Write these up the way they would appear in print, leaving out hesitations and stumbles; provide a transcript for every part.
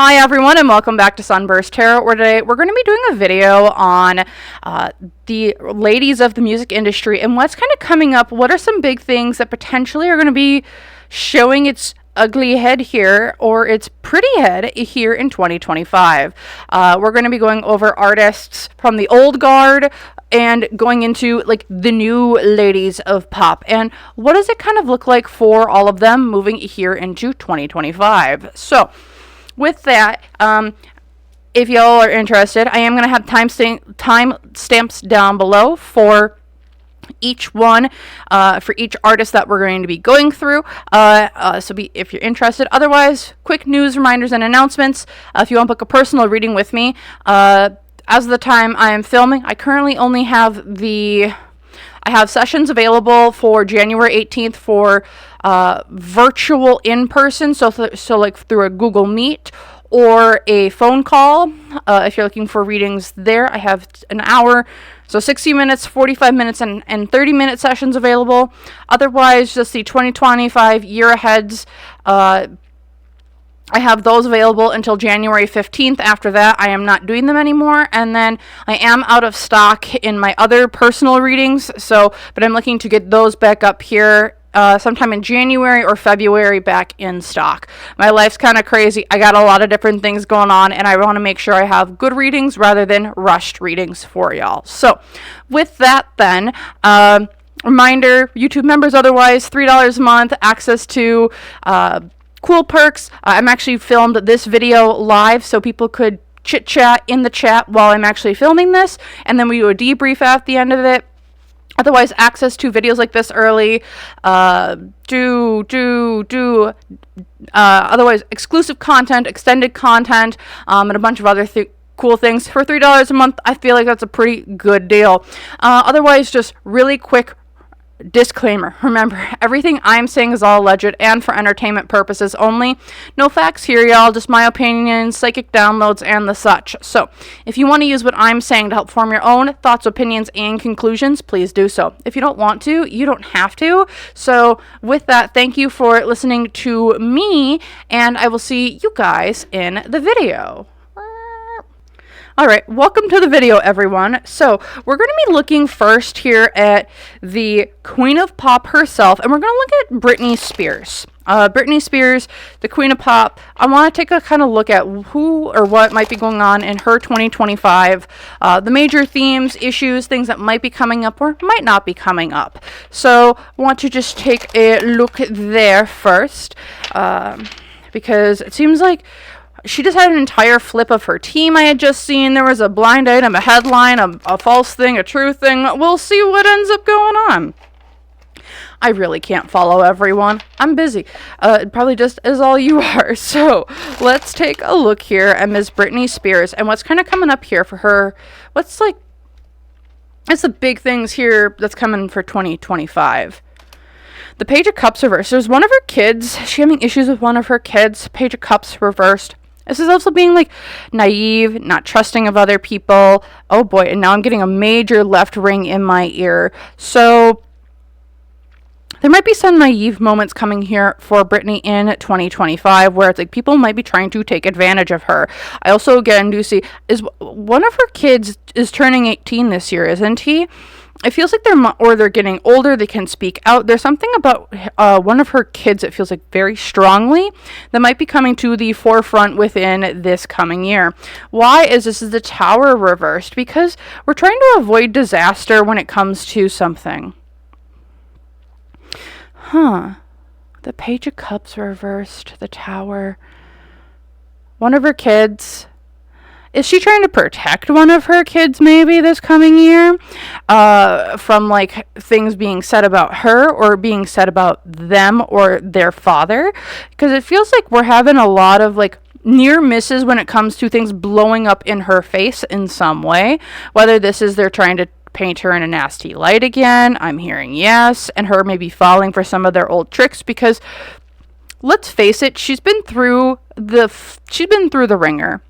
Hi everyone and welcome back to SunBurst Tarot, where today we're going to be doing a video on the ladies of the music industry and what's kind of coming up. What are some big things that potentially are going to be showing its ugly head here, or its pretty head here in 2025. We're going to be going over artists from the old guard and going into like the new ladies of pop and what does it kind of look like for all of them moving here into 2025. So with that, if y'all are interested, I am going to have time stamps down below for each one, for each artist that we're going to be going through. If you're interested. Otherwise, quick news, reminders, and announcements. If you want to book a personal reading with me, as of the time I am filming, I currently only have I have sessions available for January 18th for virtual in-person, so like through a Google Meet or a phone call. If you're looking for readings there, I have an hour, so 60 minutes, 45 minutes, and 30-minute sessions available. Otherwise, just the 2025 year aheads, I have those available until January 15th. After that, I am not doing them anymore. And then I am out of stock in my other personal readings. But I'm looking to get those back up here sometime in January or February back in stock. My life's kind of crazy. I got a lot of different things going on, and I want to make sure I have good readings rather than rushed readings for y'all. So with that then, reminder, YouTube members otherwise, $3 a month, access to cool perks. I'm actually filmed this video live so people could chit chat in the chat while I'm actually filming this, and then we do a debrief at the end of it. Otherwise, access to videos like this early, otherwise exclusive content, extended content, and a bunch of other cool things for $3 a month. I feel like that's a pretty good deal. Otherwise, just really quick disclaimer. Remember, everything I'm saying is all alleged and for entertainment purposes only. No facts here, y'all. Just my opinions, psychic downloads, and the such. So, if you want to use what I'm saying to help form your own thoughts, opinions, and conclusions, please do so. If you don't want to, you don't have to. So, with that, thank you for listening to me, and I will see you guys in the video. Alright, welcome to the video, everyone. So, we're going to be looking first here at the Queen of Pop herself, and we're going to look at Britney Spears. Britney Spears, the Queen of Pop. I want to take a kind of look at who or what might be going on in her 2025, the major themes, issues, things that might be coming up or might not be coming up. So, I want to just take a look there first, because it seems like she just had an entire flip of her team I had just seen. There was a blind item, a headline, a false thing, a true thing. We'll see what ends up going on. I really can't follow everyone. I'm busy. Probably just as all you are. So let's take a look here at Ms. Britney Spears and what's kind of coming up here for her. What's the big things here that's coming for 2025. The Page of Cups reversed. There's one of her kids. She having issues with one of her kids. Page of Cups reversed. This is also being like naive, not trusting of other people. Oh boy, and now I'm getting a major left ring in my ear. So there might be some naive moments coming here for Britney in 2025 where it's like people might be trying to take advantage of her. I also again do see is one of her kids is turning 18 this year, isn't he? It feels like they're getting older. They can speak out. There's something about one of her kids, it feels like very strongly, that might be coming to the forefront within this coming year. Why is this is the Tower reversed? Because we're trying to avoid disaster when it comes to something. The Page of Cups reversed. The Tower. One of her kids. Is she trying to protect one of her kids maybe this coming year from like things being said about her or being said about them or their father? Because it feels like we're having a lot of like near misses when it comes to things blowing up in her face in some way. Whether this is they're trying to paint her in a nasty light again. I'm hearing yes. And her maybe falling for some of their old tricks because let's face it, she's been through the ringer.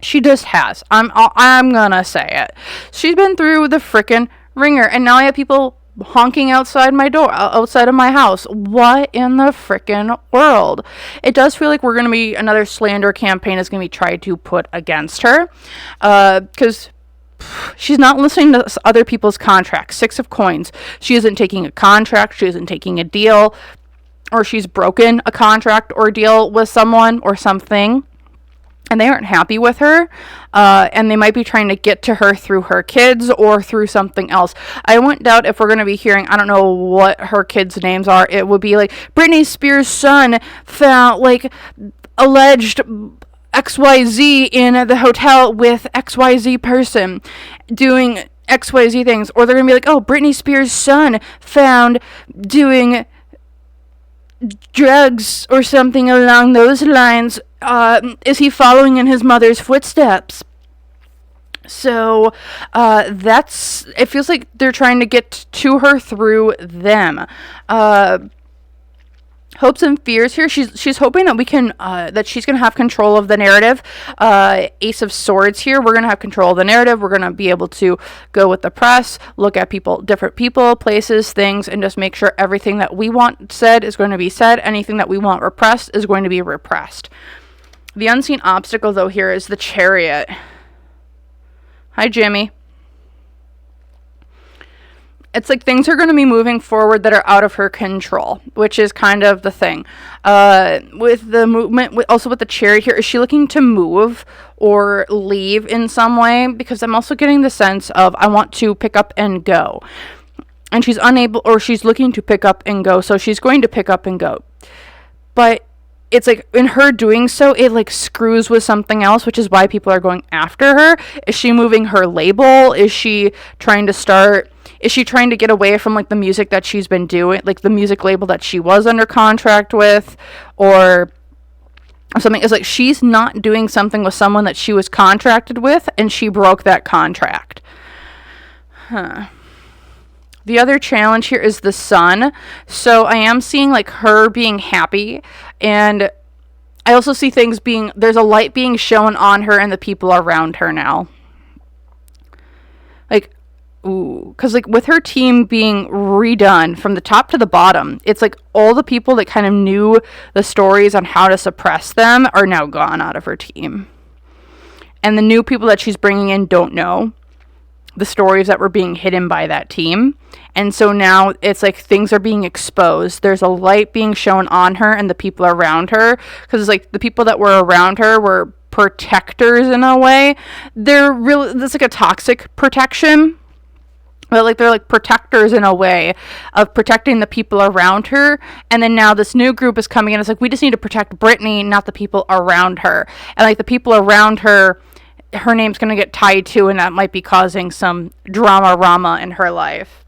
She just has. I'm gonna say it. She's been through the frickin' ringer, and now I have people honking outside my door, outside of my house. What in the frickin' world? It does feel like we're going to be, another slander campaign is going to be tried to put against her. Because she's not listening to other people's contracts. 6 of Coins. She isn't taking a contract. She isn't taking a deal. Or she's broken a contract or deal with someone or something, and they aren't happy with her, and they might be trying to get to her through her kids or through something else. I wouldn't doubt if we're going to be hearing, I don't know what her kids' names are, it would be like, Britney Spears' son found, like, alleged XYZ in the hotel with XYZ person doing XYZ things. Or they're going to be like, oh, Britney Spears' son found doing drugs or something along those lines. Is he following in his mother's footsteps? So it feels like they're trying to get to her through them. Hopes and fears here. She's hoping that we can that she's gonna have control of the narrative. Ace of Swords here. We're gonna have control of the narrative. We're gonna be able to go with the press, look at different people, places, things, and just make sure everything that we want said is going to be said. Anything that we want repressed is going to be repressed. The unseen obstacle, though, here is the Chariot. Hi, Jimmy. It's like things are going to be moving forward that are out of her control, which is kind of the thing. With the movement, also with the Chariot here, is she looking to move or leave in some way? Because I'm also getting the sense of, I want to pick up and go. And she's unable, or she's looking to pick up and go, so she's going to pick up and go. But it's like, in her doing so, it like screws with something else, which is why people are going after her. Is she moving her label? Is she trying to get away from like the music that she's been doing, like the music label that she was under contract with, or something? It's like she's not doing something with someone that she was contracted with, and she broke that contract. The other challenge here is the Sun. So I am seeing like her being happy, and I also see there's a light being shown on her and the people around her now. Like, ooh, because like with her team being redone from the top to the bottom, it's like all the people that kind of knew the stories on how to suppress them are now gone out of her team. And the new people that she's bringing in don't know the stories that were being hidden by that team. And so now it's like things are being exposed. There's a light being shown on her and the people around her, because it's like the people that were around her were protectors in a way. That's like a toxic protection, but like they're like protectors in a way of protecting the people around her. And then now this new group is coming in. It's like, we just need to protect Britney, not the people around her. And like the people around her name's going to get tied to, and that might be causing some drama in her life.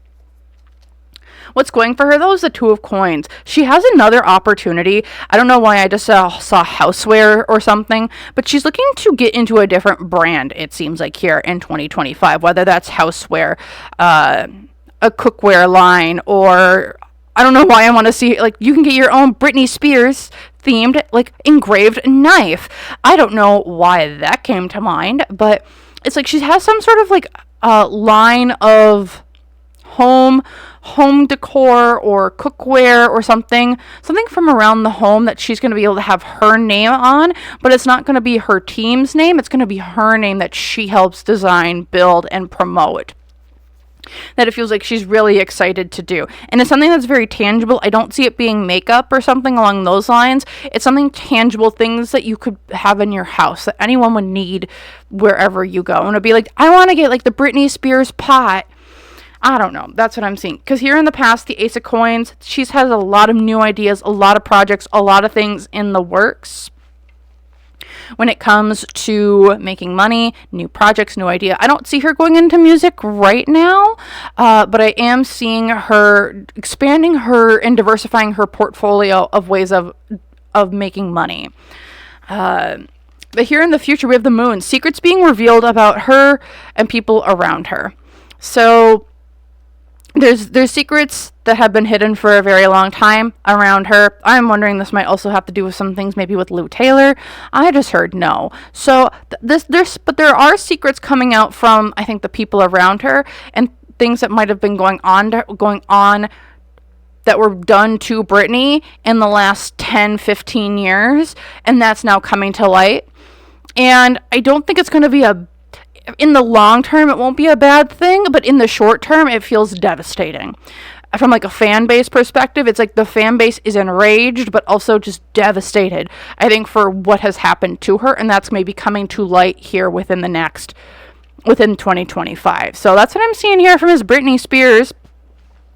What's going for her, though, is the Two of Coins. She has another opportunity. I don't know why I just saw houseware or something, but she's looking to get into a different brand, it seems like, here in 2025, whether that's houseware, a cookware line, or I don't know why I want to see, like, you can get your own Britney Spears themed, like, engraved knife. I don't know why that came to mind, but it's like she has some sort of, like, line of home decor or cookware or something from around the home that she's going to be able to have her name on, but it's not going to be her team's name. It's going to be her name that she helps design, build, and promote. That it feels like she's really excited to do. And it's something that's very tangible. I don't see it being makeup or something along those lines. It's something tangible, things that you could have in your house that anyone would need wherever you go. And it'd be like, I want to get like the Britney Spears pot. I don't know. That's what I'm seeing. Because here in the past, the Ace of Coins, she's had a lot of new ideas, a lot of projects, a lot of things in the works. When it comes to making money, new projects, new idea. I don't see her going into music right now, but I am seeing her expanding her and diversifying her portfolio of ways of making money. But here in the future, we have the Moon. Secrets being revealed about her and people around her. So there's secrets that have been hidden for a very long time around her. I'm wondering this might also have to do with some things maybe with Lou Taylor. I just heard no. So but there are secrets coming out from, I think, the people around her, and things that might have been going on that were done to Britney in the last 10, 15 years, and that's now coming to light. And I don't think it's going to be in the long term, it won't be a bad thing, but in the short term, it feels devastating. From like a fan base perspective, it's like the fan base is enraged, but also just devastated, I think, for what has happened to her, and that's maybe coming to light here within 2025. So that's what I'm seeing here from Miss Britney Spears.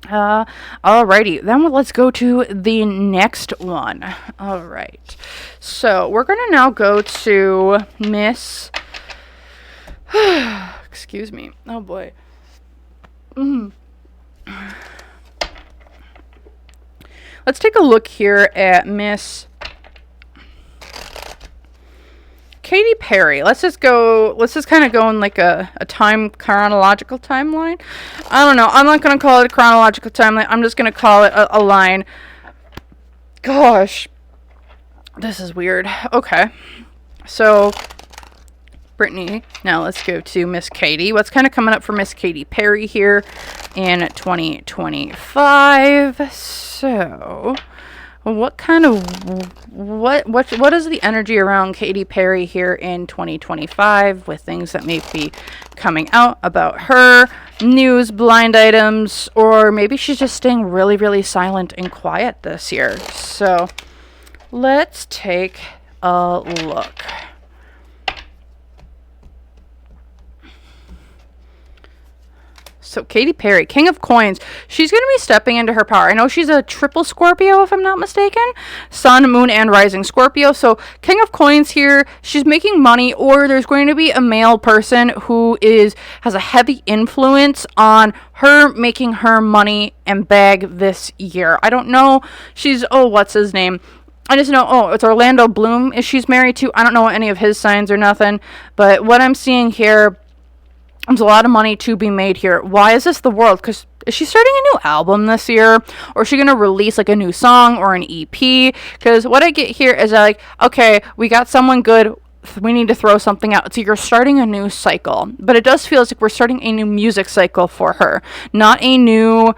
Alrighty, then let's go to the next one. Alright, so we're gonna now go to Miss excuse me, oh boy. Let's take a look here at Miss Katy Perry. Let's just kind of go in like a chronological timeline. I don't know. I'm not going to call it a chronological timeline. I'm just going to call it a line. Gosh. This is weird. Okay. So, Britney. Now let's go to Miss Katy. What's kind of coming up for Miss Katy Perry here in 2025? So, what is the energy around Katy Perry here in 2025 with things that may be coming out about her, news, blind items, or maybe she's just staying really, really silent and quiet this year. So, let's take a look. So Katy Perry, King of Coins, she's going to be stepping into her power. I know she's a triple Scorpio, if I'm not mistaken. Sun, Moon, and Rising Scorpio. So King of Coins here, she's making money, or there's going to be a male person who has a heavy influence on her making her money and bag this year. I don't know. What's his name? I just know, it's Orlando Bloom she's married to. I don't know any of his signs or nothing. But what I'm seeing here, there's a lot of money to be made here. Why is this the world? Because is she starting a new album this year? Or is she going to release like a new song or an EP? Because what I get here is like, okay, we got someone good. We need to throw something out. So you're starting a new cycle. But it does feel like we're starting a new music cycle for her. Not a new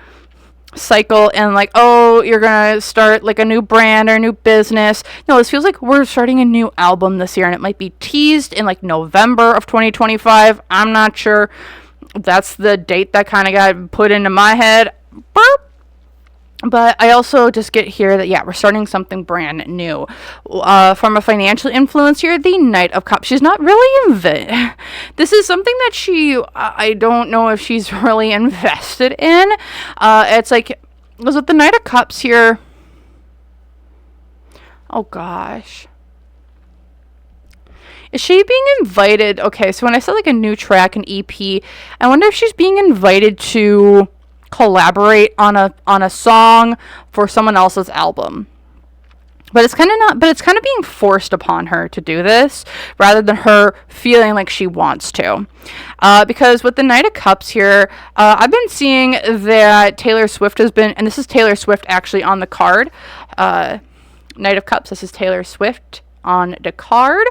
cycle and like, you're gonna start like a new brand or a new business. No, this feels like we're starting a new album this year, and it might be teased in like November of 2025. I'm not sure. That's the date that kind of got put into my head. Burp. But I also just get here that, we're starting something brand new. From a financial influence here, the Knight of Cups. She's not really this is something that I don't know if she's really invested in. It's like, was it the Knight of Cups here? Oh, gosh. Is she being invited? Okay, so when I said like a new track, an EP, I wonder if she's being invited to collaborate on a song for someone else's album. But it's kind of being forced upon her to do this rather than her feeling like she wants to. Because with the Knight of Cups here, I've been seeing that Taylor Swift has been, and this is Taylor Swift actually on the card. Knight of Cups, this is Taylor Swift on the card.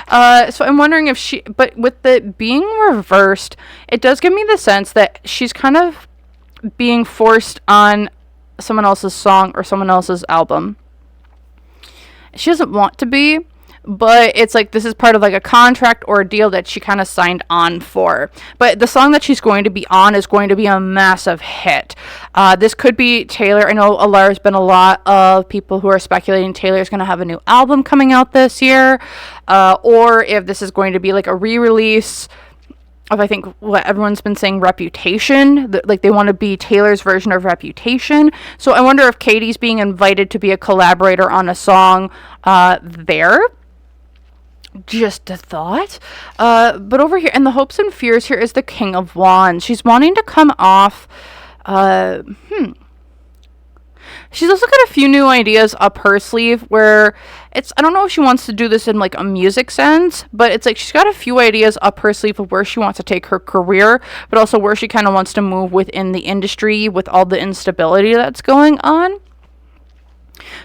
So I'm wondering but with the being reversed, it does give me the sense that she's kind of being forced on someone else's song or someone else's album. She doesn't want to be, but it's like this is part of like a contract or a deal that she kind of signed on for. But the song that she's going to be on is going to be a massive hit. This could be Taylor. I know there's been a lot of people who are speculating Taylor's going to have a new album coming out this year, or if this is going to be like a re-release of, I think, what everyone's been saying, Reputation. Like they want to be Taylor's version of Reputation. So I wonder if Katy's being invited to be a collaborator on a song there. Just a thought. But over here, and the hopes and fears here is the King of Wands. She's wanting to come off. She's also got a few new ideas up her sleeve where I don't know if she wants to do this in like a music sense, but it's like she's got a few ideas up her sleeve of where she wants to take her career, but also where she kind of wants to move within the industry with all the instability that's going on.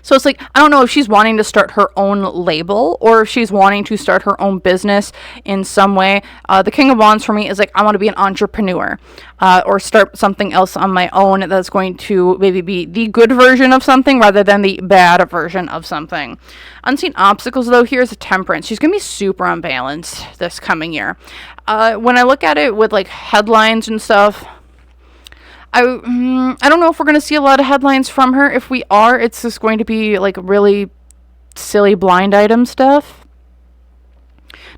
So it's like, I don't know if she's wanting to start her own label or if she's wanting to start her own business in some way. The King of Wands for me is like, I want to be an entrepreneur or start something else on my own that's going to maybe be the good version of something rather than the bad version of something. Unseen obstacles, though, here's a Temperance. She's going to be super unbalanced this coming year. When I look at it with like headlines and stuff, I don't know if we're going to see a lot of headlines from her. If we are, it's just going to be like really silly blind item stuff.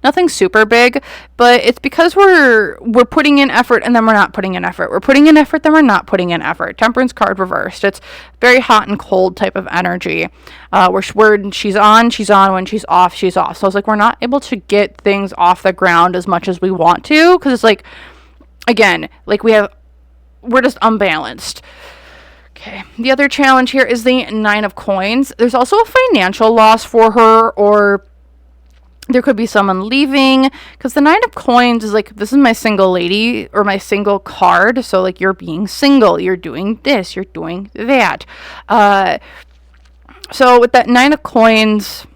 Nothing super big, but it's because we're putting in effort and then we're not putting in effort. We're putting in effort, then we're not putting in effort. Temperance card reversed. It's very hot and cold type of energy. Where she's on. When she's off, she's off. So it's like we're not able to get things off the ground as much as we want to, because it's like, again, like we're just unbalanced. Okay. The other challenge here is the 9 of Coins. There's also a financial loss for her, or there could be someone leaving, because the 9 of Coins is like, this is my single lady or my single card. So like, you're being single, you're doing this, you're doing that. So with that 9 of Coins,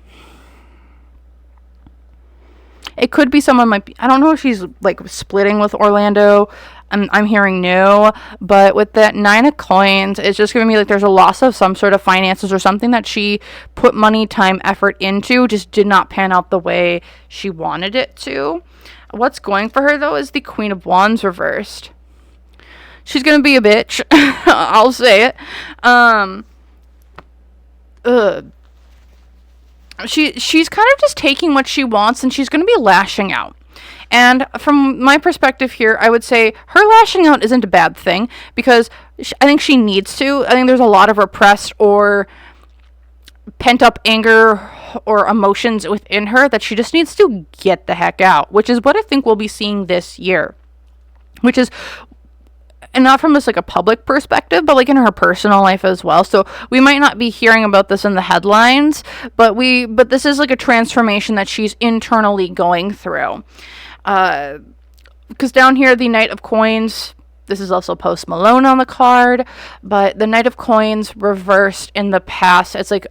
it could be someone might be, I don't know if she's like splitting with Orlando. I'm hearing no, but with that 9 of Coins, it's just going to be like there's a loss of some sort of finances or something that she put money, time, effort into, just did not pan out the way she wanted it to. What's going for her, though, is the Queen of Wands reversed. She's going to be a bitch. I'll say it. She's kind of just taking what she wants, and she's going to be lashing out. And from my perspective here, I would say her lashing out isn't a bad thing, because I think she needs to. I think there's a lot of repressed or pent-up anger or emotions within her that she just needs to get the heck out, which is what I think we'll be seeing this year. Which is, and not from just like a public perspective, but like in her personal life as well. So we might not be hearing about this in the headlines, but this is like a transformation that she's internally going through. Because down here, the Knight of Coins, this is also Post Malone on the card, but the Knight of Coins reversed in the past. It's like,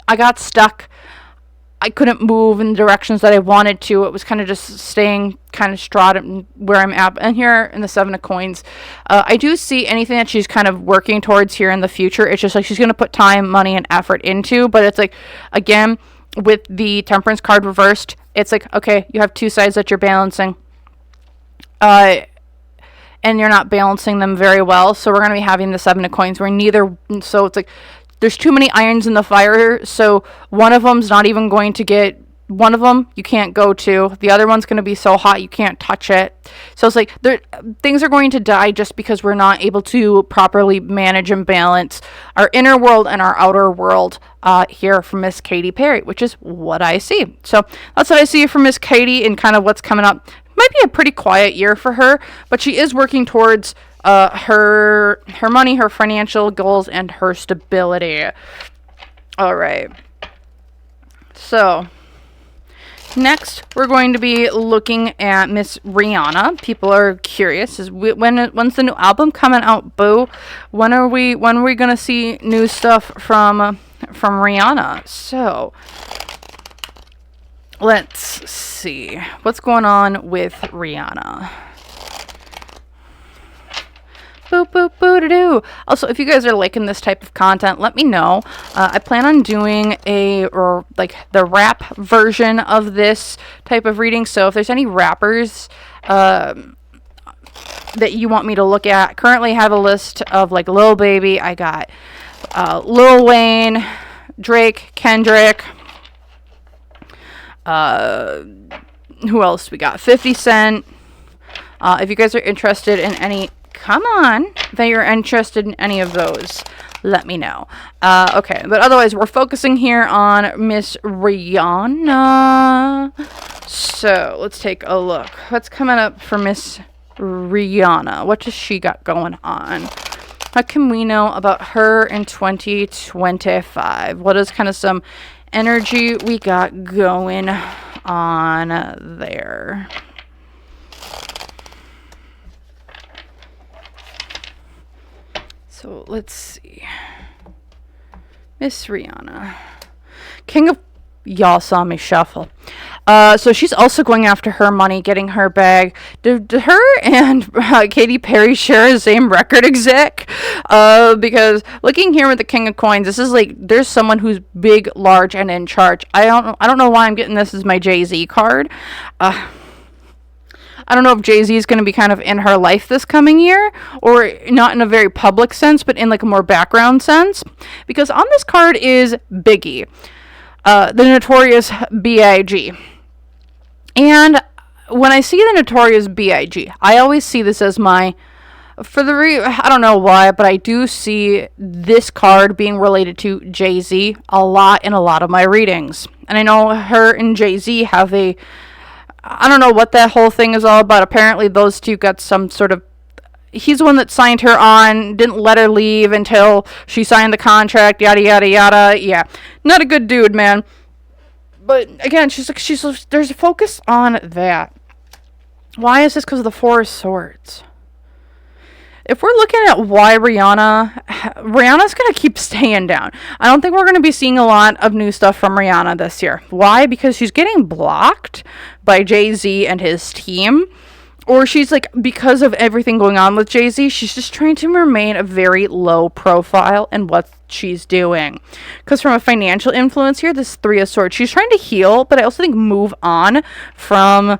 I got stuck. I couldn't move in the directions that I wanted to. It was kind of just staying kind of straight where I'm at. And here in the 7 of Coins, I do see anything that she's kind of working towards here in the future. It's just like she's going to put time, money, and effort into. But it's like, again, with the Temperance card reversed, it's like, okay, you have two sides that you're balancing. And you're not balancing them very well. So we're going to be having the 7 of Coins where neither, so it's like, there's too many irons in the fire, so one of them's not even going to get, one of them you can't go to, the other one's going to be so hot you can't touch it. So it's like things are going to die just because we're not able to properly manage and balance our inner world and our outer world here from Miss Katy Perry, which is what I see. So that's what I see from Miss Katy and kind of what's coming up. Might be a pretty quiet year for her, but she is working towards her money, her financial goals, and her stability. All right. So next, we're going to be looking at Miss Rhianna. People are curious: when's the new album coming out, boo? When are we gonna see new stuff from Rhianna? So let's see what's going on with Rhianna. Boop, boop, boo-doo-doo. Also, if you guys are liking this type of content, let me know. I plan on doing the rap version of this type of reading. So if there's any rappers that you want me to look at, currently have a list of like Lil Baby. I got Lil Wayne, Drake, Kendrick. Who else we got? 50 Cent. If you guys are interested in any... Come on, if you're interested in any of those, let me know. Okay, but otherwise, we're focusing here on Miss Rhianna. So let's take a look. What's coming up for Miss Rhianna? What does she got going on? What can we know about her in 2025? What is kind of some energy we got going on there? So let's see. Miss Rhianna. King of... Y'all saw me shuffle. So she's also going after her money, getting her bag. Did her and Katy Perry share the same record exec? Because looking here with the King of Coins, this is like, there's someone who's big, large, and in charge. I don't know why I'm getting this as my Jay-Z card. I don't know if Jay-Z is going to be kind of in her life this coming year, or not in a very public sense, but in like a more background sense. Because on this card is Biggie, the notorious B.I.G. And when I see the notorious B.I.G., I always see this as my, I don't know why, but I do see this card being related to Jay-Z a lot in a lot of my readings. And I know her and Jay-Z have I don't know what that whole thing is all about. Apparently those two got some sort of... He's the one that signed her on, didn't let her leave until she signed the contract, yada, yada, yada. Yeah, not a good dude, man. But again, there's a focus on that. Why is this? Because of the Four of Swords. If we're looking at why Rihanna's going to keep staying down. I don't think we're going to be seeing a lot of new stuff from Rihanna this year. Why? Because she's getting blocked by Jay-Z and his team. Or she's like, because of everything going on with Jay-Z, she's just trying to remain a very low profile in what she's doing. Because from a financial influence here, this Three of Swords, she's trying to heal, but I also think move on from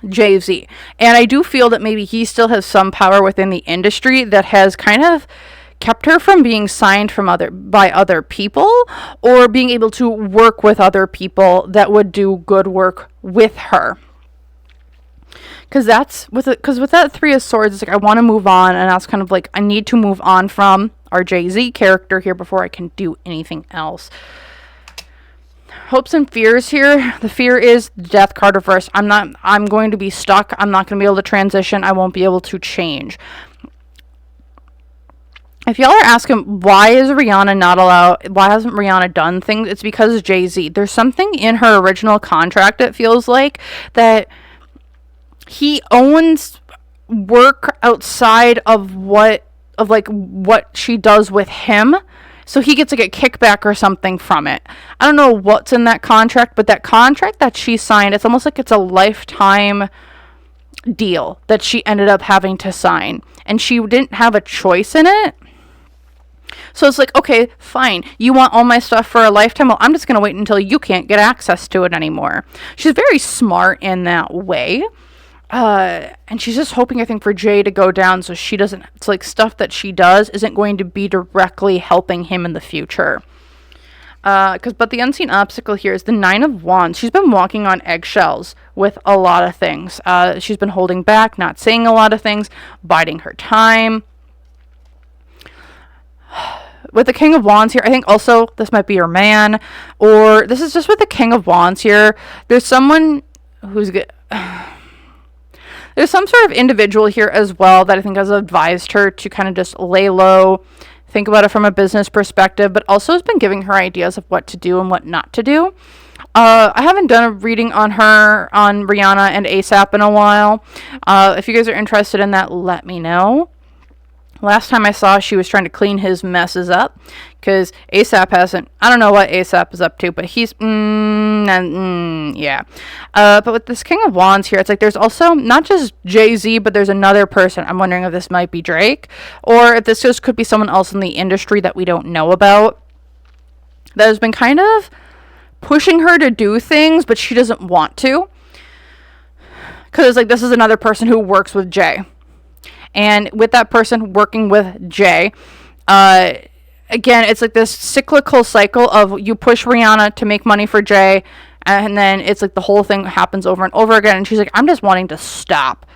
Jay-Z. And I do feel that maybe he still has some power within the industry that has kind of kept her from being signed by other people, or being able to work with other people that would do good work with her. Because with that Three of Swords, it's like I want to move on, and that's kind of like I need to move on from our Jay-Z character here before I can do anything else. Hopes and fears here. The fear is the Death card reversed. I'm going to be stuck. I'm not going to be able to transition. I won't be able to change. If y'all are asking why is Rihanna not allowed, why hasn't Rihanna done things, it's because of Jay-Z. There's something in her original contract, it feels like, that he owns work outside of what she does with him. So he gets like a kickback or something from it. I don't know what's in that contract, but that contract that she signed, it's almost like it's a lifetime deal that she ended up having to sign. And she didn't have a choice in it. So it's like, okay, fine. You want all my stuff for a lifetime? Well, I'm just going to wait until you can't get access to it anymore. She's very smart in that way. And she's just hoping, I think, for Jay to go down so she doesn't... It's like stuff that she does isn't going to be directly helping him in the future. But the unseen obstacle here is the Nine of Wands. She's been walking on eggshells with a lot of things. She's been holding back, not saying a lot of things, biding her time. With the King of Wands here, I think also this might be your man, or this is just with the King of Wands here. There's someone who's good. There's some sort of individual here as well that I think has advised her to kind of just lay low, think about it from a business perspective, but also has been giving her ideas of what to do and what not to do. I haven't done a reading on Rihanna and ASAP in a while. If you guys are interested in that, let me know. Last time I saw, she was trying to clean his messes up, because ASAP hasn't... I don't know what ASAP is up to, but he's... yeah. But with this King of Wands here, it's like there's also not just Jay-Z, but there's another person. I'm wondering if this might be Drake, or if this just could be someone else in the industry that we don't know about, that has been kind of pushing her to do things, but she doesn't want to. Because like this is another person who works with Jay. And with that person working with Jay, again, it's like this cyclical cycle of you push Rihanna to make money for Jay, and then it's like the whole thing happens over and over again, and she's like, I'm just wanting to stop.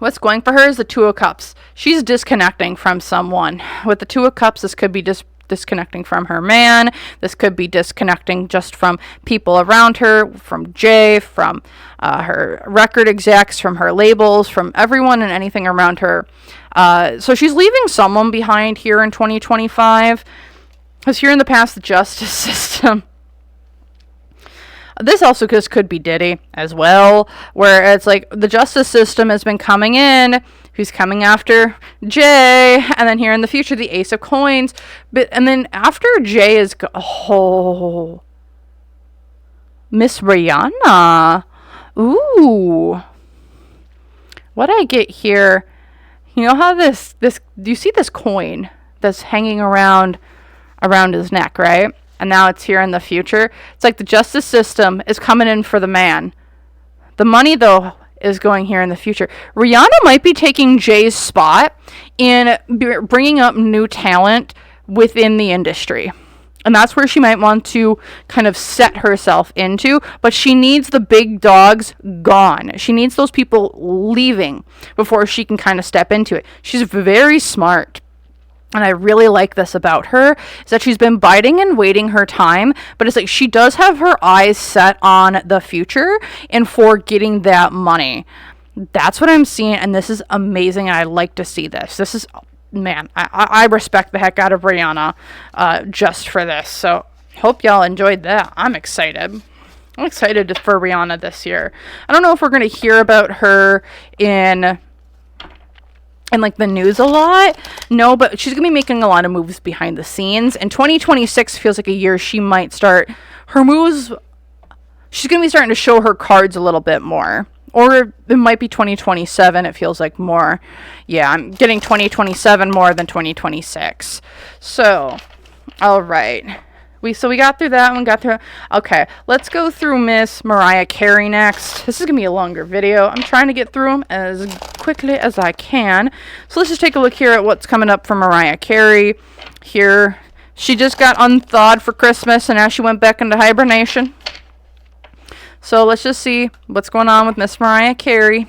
What's going for her is the Two of Cups. She's disconnecting from someone. With the Two of Cups, this could be disconnecting from her man. This could be disconnecting just from people around her, from Jay, from her record execs, from her labels, from everyone and anything around her. So she's leaving someone behind here in 2025. Because here in the past, the justice system... This also just could be Diddy as well, where it's like the justice system has been coming in, who's coming after Jay, and then here in the future, the Ace of Coins. And then after Jay is, Miss Rhianna. Ooh. What I get here, you know how this, do you see this coin that's hanging around his neck, right? And now it's here in the future. It's like the justice system is coming in for the man. The money, though, is going here in the future. Rhianna might be taking Jay's spot in bringing up new talent within the industry. And that's where she might want to kind of set herself into. But she needs the big dogs gone. She needs those people leaving before she can kind of step into it. She's very smart. And I really like this about her, is that she's been biding and waiting her time, but it's like she does have her eyes set on the future and for getting that money. That's what I'm seeing, and this is amazing, and I like to see this. This is, man, I respect the heck out of Rhianna just for this. So hope y'all enjoyed that. I'm excited. I'm excited for Rhianna this year. I don't know if we're going to hear about her in like the news a lot. No, but she's gonna be making a lot of moves behind the scenes, and 2026 feels like a year she might start her moves. She's gonna be starting to show her cards a little bit more, or it might be 2027. It feels like more. Yeah, I'm getting 2027 more than 2026. So all right, we got through that one. Okay, let's go through Miss Mariah Carey next. This is gonna be a longer video. I'm trying to get through them as quickly as I can. So let's just take a look here at what's coming up for Mariah Carey. Here, she just got unthawed for Christmas, and now she went back into hibernation. So let's just see what's going on with Miss Mariah Carey.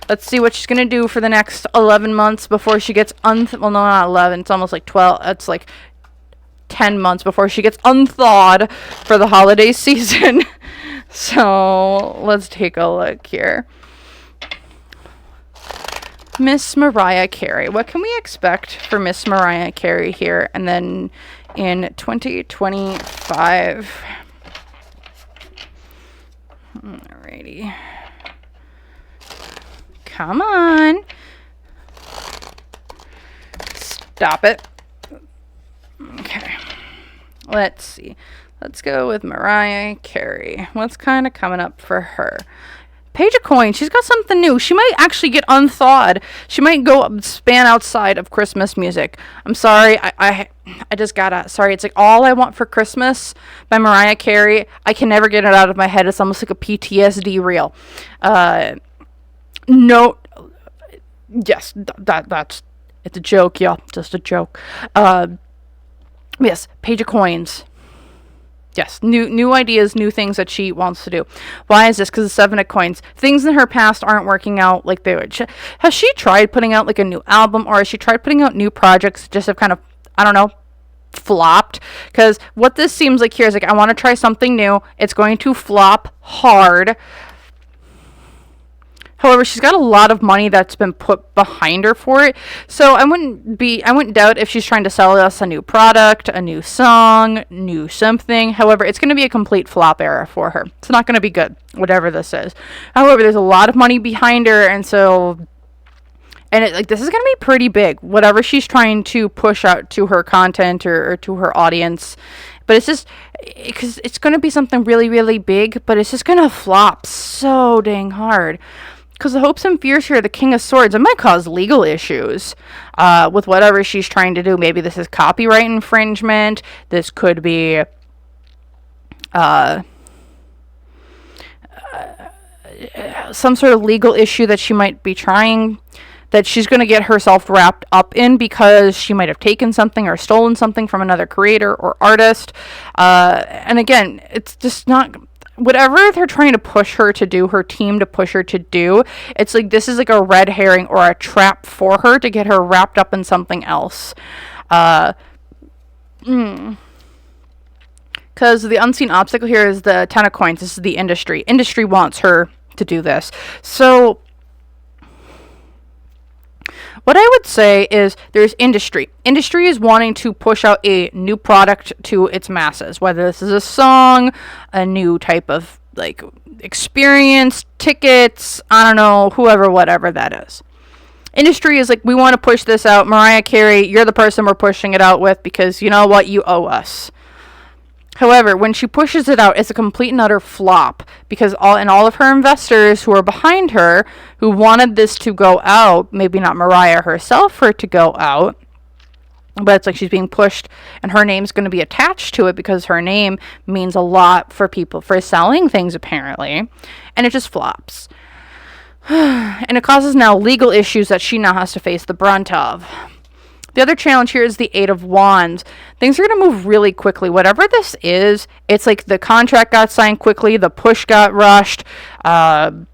Let's see what she's gonna do for the next 11 months before she gets well, no, not 11. It's almost like 12. It's like 10 months before she gets unthawed for the holiday season. So let's take a look here. Miss Mariah Carey. What can we expect for Miss Mariah Carey here? And then in 2025. Alrighty. Come on. Stop it. Okay, let's see. Let's go with Mariah Carey. What's kind of coming up for her? Page of Coins. She's got something new. She might actually get unthawed. She might go span outside of Christmas music. I'm sorry. I just gotta. Sorry. It's like All I Want for Christmas by Mariah Carey. I can never get it out of my head. It's almost like a PTSD reel. No. Yes. That's. It's a joke, y'all. Just a joke. Yes, Page of Coins. Yes, new ideas, new things that she wants to do. Why is this? Because the 7 of Coins. Things in her past aren't working out like they would. Has she tried putting out like a new album, or has she tried putting out new projects just have kind of, I don't know, flopped? Because what this seems like here is like, I want to try something new. It's going to flop hard. However, she's got a lot of money that's been put behind her for it. So I wouldn't doubt if she's trying to sell us a new product, a new song, new something. However, it's going to be a complete flop era for her. It's not going to be good, whatever this is. However, there's a lot of money behind her, and so, and this is going to be pretty big, whatever she's trying to push out to her content or to her audience. But it's just, because it's going to be something really, really big, but it's just going to flop so dang hard. Because the hopes and fears here, the King of Swords, it might cause legal issues with whatever she's trying to do. Maybe this is copyright infringement. This could be some sort of legal issue that she might be trying, that she's going to get herself wrapped up in because she might have taken something or stolen something from another creator or artist. And again, it's just not... Whatever they're trying to push her to do, her team to push her to do, it's like this is like a red herring or a trap for her to get her wrapped up in something else. Because the unseen obstacle here is the 10 of Coins. This is the industry. Industry wants her to do this. So what I would say is there's industry. Industry is wanting to push out a new product to its masses, whether this is a song, a new type of like experience, tickets, I don't know, whoever, whatever that is. Industry is like, we want to push this out. Mariah Carey, you're the person we're pushing it out with because you know what? You owe us. However, when she pushes it out, it's a complete and utter flop because all of her investors who are behind her, who wanted this to go out, maybe not Mariah herself for it to go out, but it's like she's being pushed and her name's going to be attached to it because her name means a lot for people, for selling things apparently, and it just flops. And it causes now legal issues that she now has to face the brunt of. The other challenge here is the Eight of Wands. Things are going to move really quickly. Whatever this is, it's like the contract got signed quickly, the push got rushed. None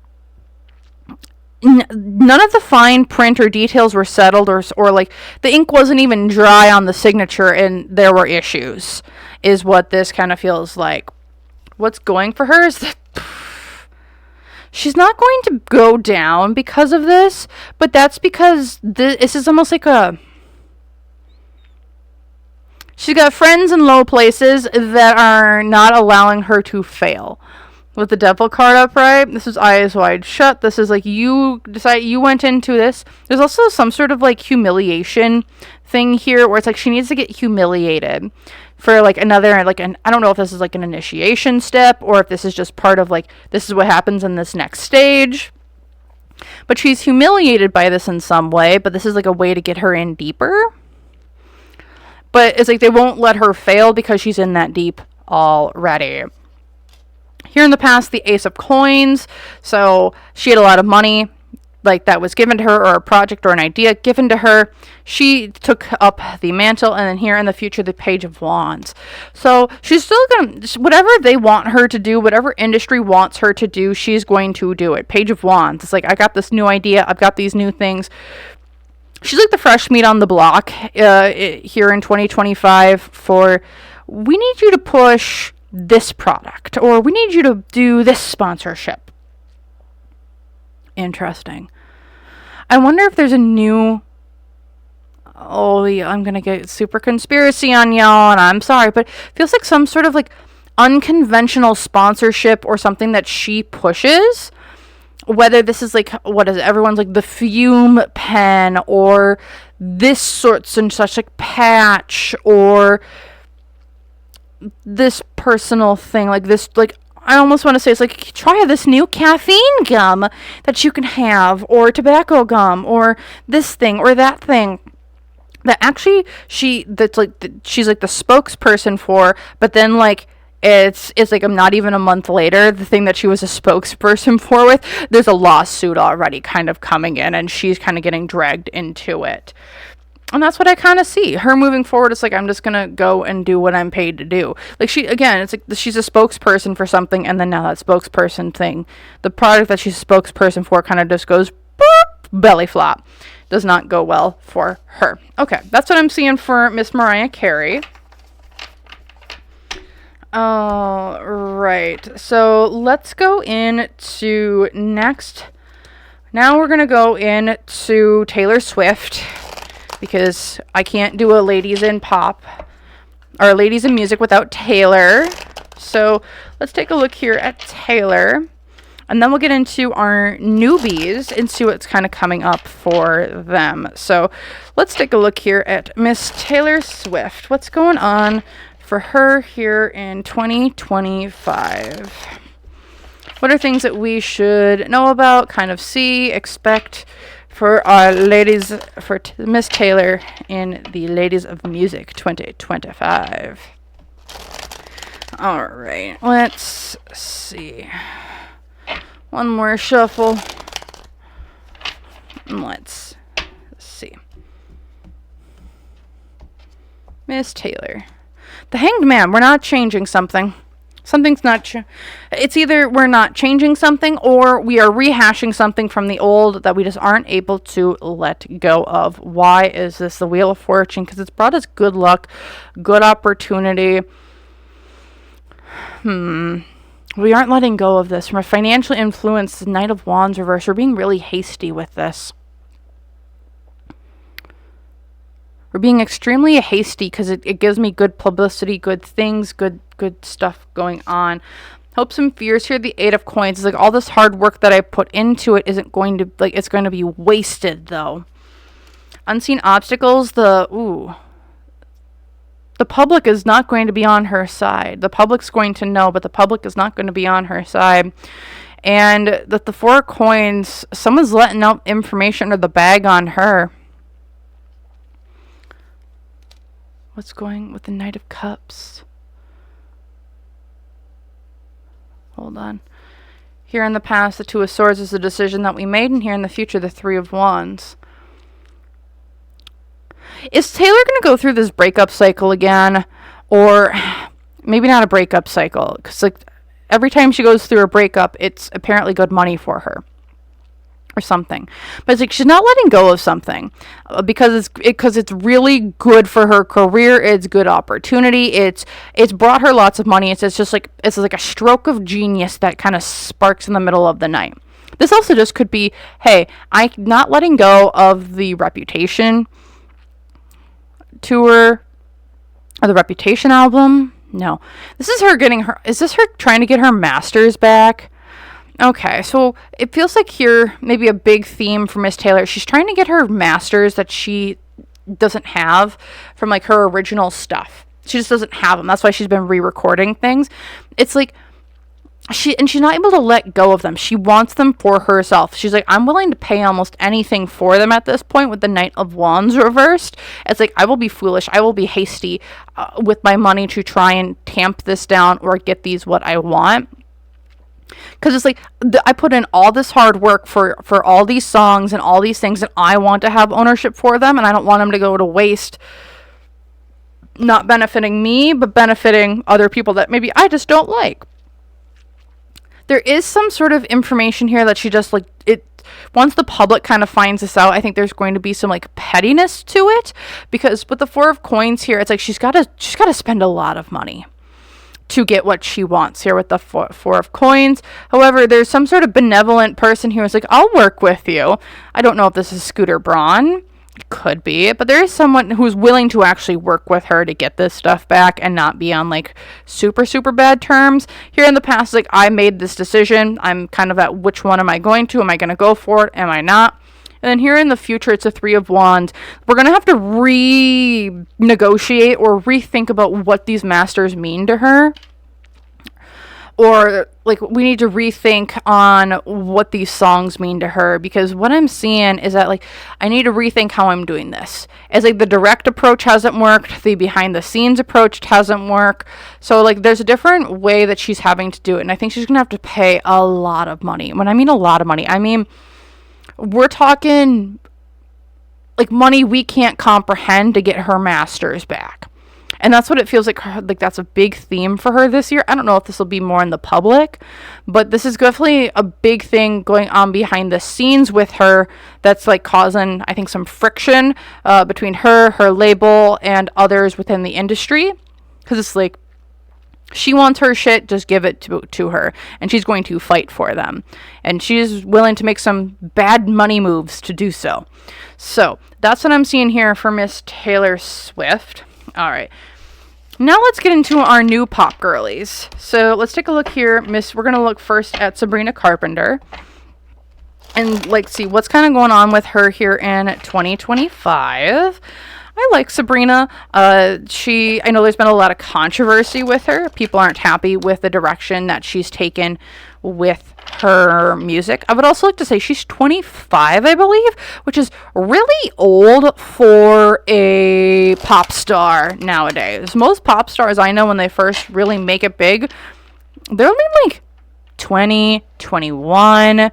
of the fine print or details were settled, or like the ink wasn't even dry on the signature and there were issues, is what this kind of feels like. What's going for her is that she's not going to go down because of this, but that's because this is almost like she's got friends in low places that are not allowing her to fail. With the Devil card upright, this is eyes wide shut. This is like you decide you went into this. There's also some sort of like humiliation thing here where it's like she needs to get humiliated for like another, like I don't know if this is like an initiation step or if this is just part of like this is what happens in this next stage. But she's humiliated by this in some way, but this is like a way to get her in deeper. But it's like they won't let her fail because she's in that deep already. Here in the past, the Ace of Coins. So she had a lot of money like that was given to her, or a project or an idea given to her. She took up the mantle, and then here in the future, the Page of Wands. So she's still going to, whatever they want her to do, whatever industry wants her to do, she's going to do it. Page of Wands. It's like, I got this new idea. I've got these new things. She's like the fresh meat on the block here in 2025 for, we need you to push this product, or we need you to do this sponsorship. Interesting. I wonder if there's a new, oh yeah, I'm going to get super conspiracy on y'all, and I'm sorry, but it feels like some sort of like unconventional sponsorship or something that she pushes. Whether this is like, what is it? Everyone's like the Fume pen, or this sorts and such like patch, or this personal thing, like this, like, I almost want to say it's like, try this new caffeine gum that you can have, or tobacco gum, or this thing, or that thing. That actually she's like the spokesperson for, but then like, it's like not even a month later, the thing that she was a spokesperson for with, there's a lawsuit already kind of coming in, and she's kind of getting dragged into it. And that's what I kind of see. Her moving forward, it's like, I'm just going to go and do what I'm paid to do. Like, it's like she's a spokesperson for something, and then now that spokesperson thing, the product that she's a spokesperson for kind of just goes, boop, belly flop. Does not go well for her. Okay, that's what I'm seeing for Miss Mariah Carey. All right, so let's go into next. Now we're going to go into Taylor Swift, because I can't do a ladies in pop or ladies in music without Taylor. So let's take a look here at Taylor, and then we'll get into our newbies and see what's kind of coming up for them. So let's take a look here at Miss Taylor Swift. What's going on for her here in 2025? What are things that we should know about, kind of see, expect for our ladies, for Miss Taylor in the Ladies of Music 2025? All right, let's see. One more shuffle. Let's see. Miss Taylor. The Hanged Man. We're not changing something. Something's not, it's either we're not changing something or we are rehashing something from the old that we just aren't able to let go of. Why is this the Wheel of Fortune? Because it's brought us good luck, good opportunity. We aren't letting go of this. From a financial influence, the Knight of Wands reverse, we're being really hasty with this. We're being extremely hasty because it gives me good publicity, good things, good stuff going on. Hopes and fears here, the 8 of coins. It's like all this hard work that I put into it isn't going to, like, it's going to be wasted though. Unseen obstacles, the public is not going to be on her side. The public's going to know, but the public is not going to be on her side. And that the 4 of coins, someone's letting out information or the bag on her. What's going with the Knight of Cups? Hold on. Here in the past, the 2 of Swords is a decision that we made, and here in the future, the 3 of Wands. Is Taylor going to go through this breakup cycle again? Or maybe not a breakup cycle, because like every time she goes through a breakup, it's apparently good money for her or something. But it's like she's not letting go of something because it's really good for her career. It's good opportunity. It's brought her lots of money. It's just like it's like a stroke of genius that kind of sparks in the middle of the night. This also just could be, hey, I'm not letting go of the Reputation tour or the Reputation album. No, this is her getting her. Is this her trying to get her master's back? Okay, so it feels like here maybe a big theme for Miss Taylor. She's trying to get her masters that she doesn't have from like her original stuff. She just doesn't have them. That's why she's been re-recording things. It's like she's not able to let go of them. She wants them for herself. She's like, I'm willing to pay almost anything for them at this point with the Knight of Wands reversed. It's like, I will be foolish. I will be hasty with my money to try and tamp this down or get these what I want. Because it's like, I put in all this hard work for all these songs and all these things, and I want to have ownership for them, and I don't want them to go to waste, not benefiting me, but benefiting other people that maybe I just don't like. There is some sort of information here that she just, like, it. Once the public kind of finds this out, I think there's going to be some, like, pettiness to it, because with the 4 of coins here, it's like she's got to spend a lot of money to get what she wants here with the 4 of coins. However, there's some sort of benevolent person here who's like, I'll work with you. I don't know if this is Scooter Braun. It could be. But there is someone who's willing to actually work with her to get this stuff back and not be on, like, super, super bad terms. Here in the past, like, I made this decision. I'm kind of at which one am I going to? Am I going to go for it? Am I not? And then here in the future, it's a 3 of Wands. We're going to have to renegotiate or rethink about what these masters mean to her. Or, like, we need to rethink on what these songs mean to her. Because what I'm seeing is that, like, I need to rethink how I'm doing this. As, like, the direct approach hasn't worked. The behind-the-scenes approach hasn't worked. So, like, there's a different way that she's having to do it. And I think she's going to have to pay a lot of money. When I mean a lot of money, I mean, we're talking, like, money we can't comprehend to get her masters back. And that's what it feels like that's a big theme for her this year. I don't know if this will be more in the public, but this is definitely a big thing going on behind the scenes with her that's, like, causing, I think, some friction between her label, and others within the industry. Because it's like, she wants her shit, just give it to her. And she's going to fight for them. And she's willing to make some bad money moves to do so. So, that's what I'm seeing here for Miss Taylor Swift. All right. Now let's get into our new pop girlies. So, let's take a look here. We're going to look first at Sabrina Carpenter. And, like, see what's kind of going on with her here in 2025. I like Sabrina. I know there's been a lot of controversy with her. People aren't happy with the direction that she's taken with her music. I would also like to say she's 25, I believe, which is really old for a pop star nowadays. Most pop stars I know, when they first really make it big, they're only like 20, 21.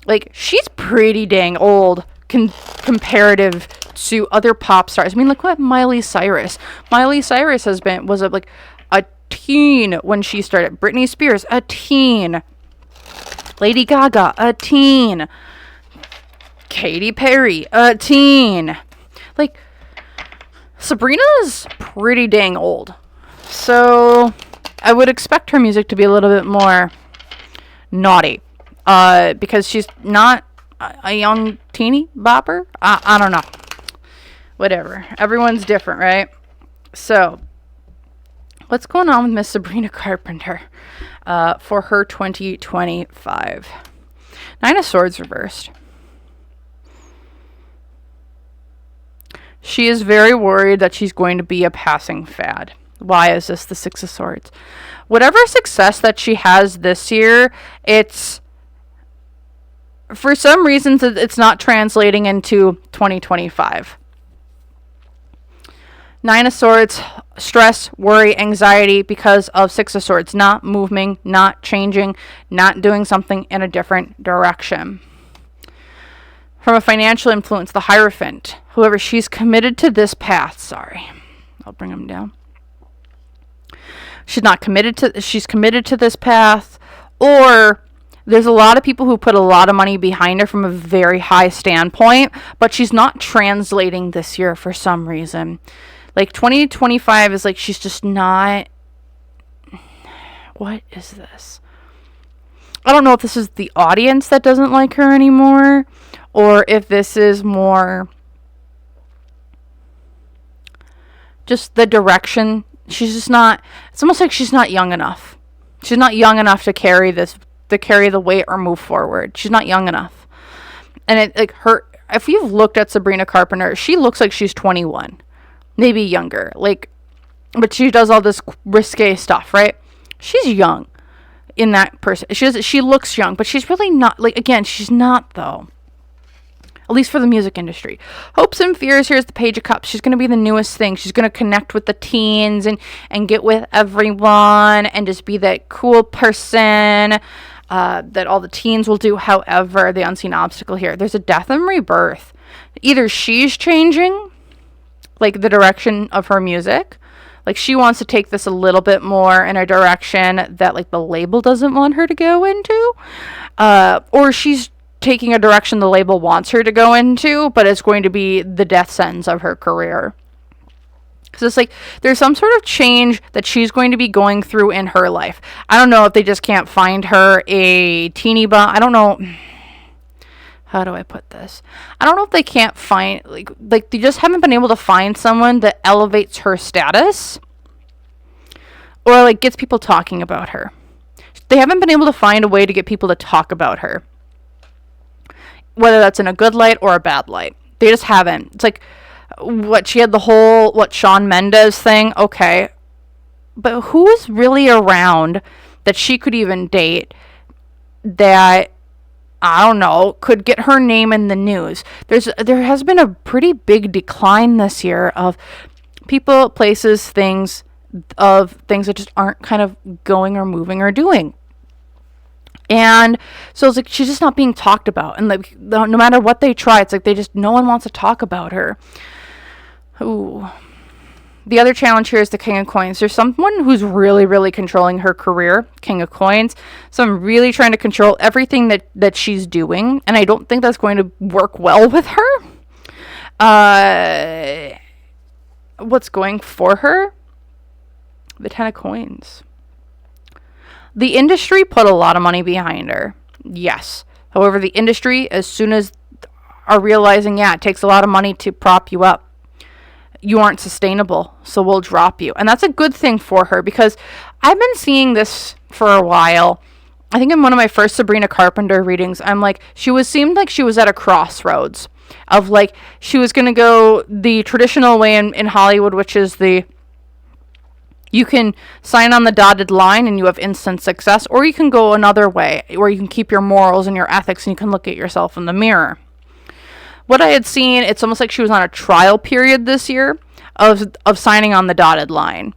Like, she's pretty dang old comparative to other pop stars. I mean, look at Miley Cyrus. Miley Cyrus was a teen when she started. Britney Spears, a teen. Lady Gaga, a teen. Katy Perry, a teen. Like, Sabrina's pretty dang old. So, I would expect her music to be a little bit more naughty. Because she's not a young teeny bopper. I don't know. Whatever. Everyone's different, right? So, What's going on with Miss Sabrina Carpenter for her 2025? Nine of Swords reversed. She is very worried that she's going to be a passing fad. Why is this the Six of Swords? Whatever success that she has this year, it's, for some reasons, it's not translating into 2025. Nine of Swords, stress, worry, anxiety because of Six of Swords. Not moving, not changing, not doing something in a different direction. From a financial influence, the Hierophant. Whoever, she's committed to this path. Sorry. I'll bring them down. She's committed to this path, or there's a lot of people who put a lot of money behind her from a very high standpoint, but she's not translating this year for some reason. Like 2025 is like she's just not. What is this? I don't know if this is the audience that doesn't like her anymore, or if this is more just the direction. She's just not, it's almost like she's not young enough. She's not young enough to carry the weight or move forward. She's not young enough. And if you've looked at Sabrina Carpenter, she looks like she's 21, maybe younger. But she does all this risque stuff, right? She's young in that person. She looks young, but she's really not, again, she's not though. At least for the music industry. Hopes and fears, here's the Page of Cups. She's going to be the newest thing. She's going to connect with the teens and get with everyone and just be that cool person that all the teens will do. However, the unseen obstacle here, there's a death and rebirth. Either she's changing, the direction of her music. She wants to take this a little bit more in a direction that, the label doesn't want her to go into. Or she's taking a direction the label wants her to go into, but it's going to be the death sentence of her career. Because it's there's some sort of change that she's going to be going through in her life. I don't know if they just can't find her a teeny bum. I don't know. How do I put this? I don't know if they can't find, they just haven't been able to find someone that elevates her status or gets people talking about her. They haven't been able to find a way to get people to talk about her. Whether that's in a good light or a bad light. They just haven't. It's she had the whole, Shawn Mendes thing. Okay. But who's really around that she could even date that, I don't know, could get her name in the news? There has been a pretty big decline this year of people, places, things that just aren't kind of going or moving or doing. And so it's she's just not being talked about. And no matter what they try, it's no one wants to talk about her. Ooh. The other challenge here is the King of Coins. There's someone who's really, really controlling her career, King of Coins. So I'm really trying to control everything that she's doing. And I don't think that's going to work well with her. What's going for her? The Ten of Coins. The industry put a lot of money behind her. Yes. However, the industry, as soon as are realizing, it takes a lot of money to prop you up. You aren't sustainable, so we'll drop you. And that's a good thing for her because I've been seeing this for a while. I think in one of my first Sabrina Carpenter readings, seemed like she was at a crossroads of she was going to go the traditional way in Hollywood, which is you can sign on the dotted line and you have instant success, or you can go another way where you can keep your morals and your ethics and you can look at yourself in the mirror. What I had seen, it's almost like she was on a trial period this year of signing on the dotted line.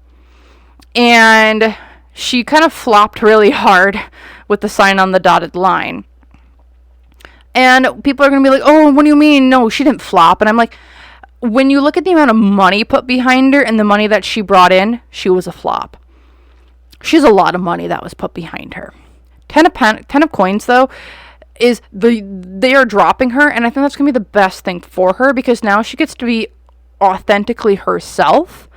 And she kind of flopped really hard with the sign on the dotted line. And people are going to be like, oh, what do you mean? No, she didn't flop. And I'm like, when you look at the amount of money put behind her and the money that she brought in, she was a flop. She has a lot of money that was put behind her. Ten of Coins, though, is they are dropping her, and I think that's going to be the best thing for her because now she gets to be authentically herself,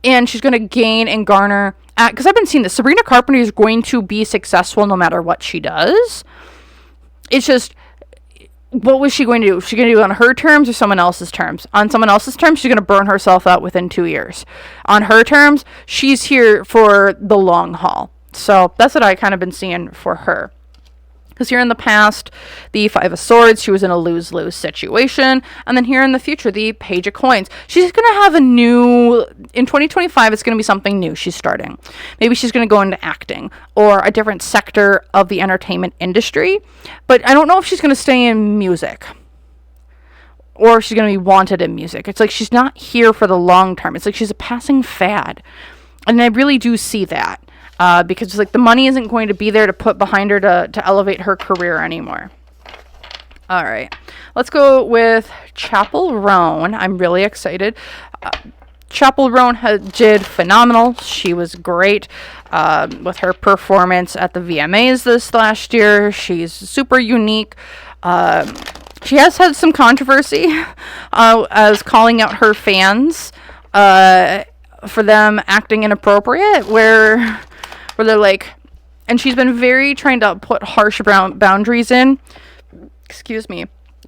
and she's going to gain and garner. Because I've been seeing this. Sabrina Carpenter is going to be successful no matter what she does. It's just what was she going to do? Was she going to do it on her terms or someone else's terms? On someone else's terms, she's going to burn herself out within 2 years. On her terms, she's here for the long haul. So that's what I kind of been seeing for her. Because here in the past, the Five of Swords, she was in a lose-lose situation. And then here in the future, the Page of Coins. She's going to have a new... In 2025, it's going to be something new she's starting. Maybe she's going to go into acting or a different sector of the entertainment industry. But I don't know if she's going to stay in music or if she's going to be wanted in music. It's like she's not here for the long term. It's like she's a passing fad. And I really do see that. Because it's like the money isn't going to be there to put behind her to elevate her career anymore. All right. Let's go with Chappell Roan. I'm really excited. Chappell Roan did phenomenal. She was great with her performance at the VMAs this last year. She's super unique. She has had some controversy as calling out her fans for them acting inappropriate, where they're like, and she's been very trying to put harsh boundaries in,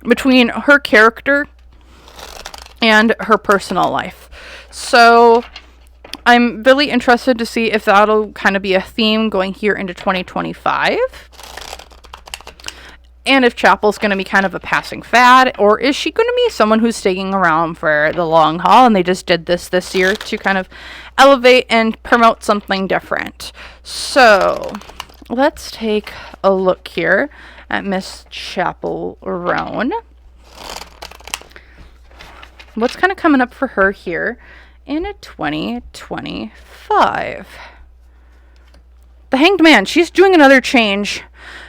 between her character and her personal life. So I'm really interested to see if that'll kind of be a theme going here into 2025. And if Chappell's going to be kind of a passing fad, or is she going to be someone who's sticking around for the long haul, and they just did this year to kind of elevate and promote something different. So let's take a look here at Miss Chappell Roan. What's kind of coming up for her here in 2025? The Hanged Man, she's doing another change.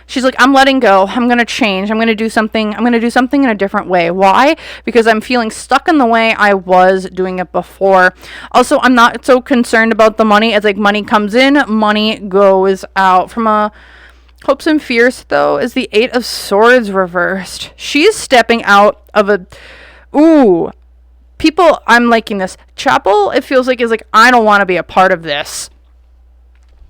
She's like, I'm letting go. I'm going to change. I'm going to do something. I'm going to do something in a different way. Why? Because I'm feeling stuck in the way I was doing it before. Also, I'm not so concerned about the money. It's like money comes in, money goes out. From a Hopes and Fears, though, is the Eight of Swords reversed. She's stepping out of a... Ooh. People, I'm liking this. Chappell, it feels like, is like, I don't want to be a part of this.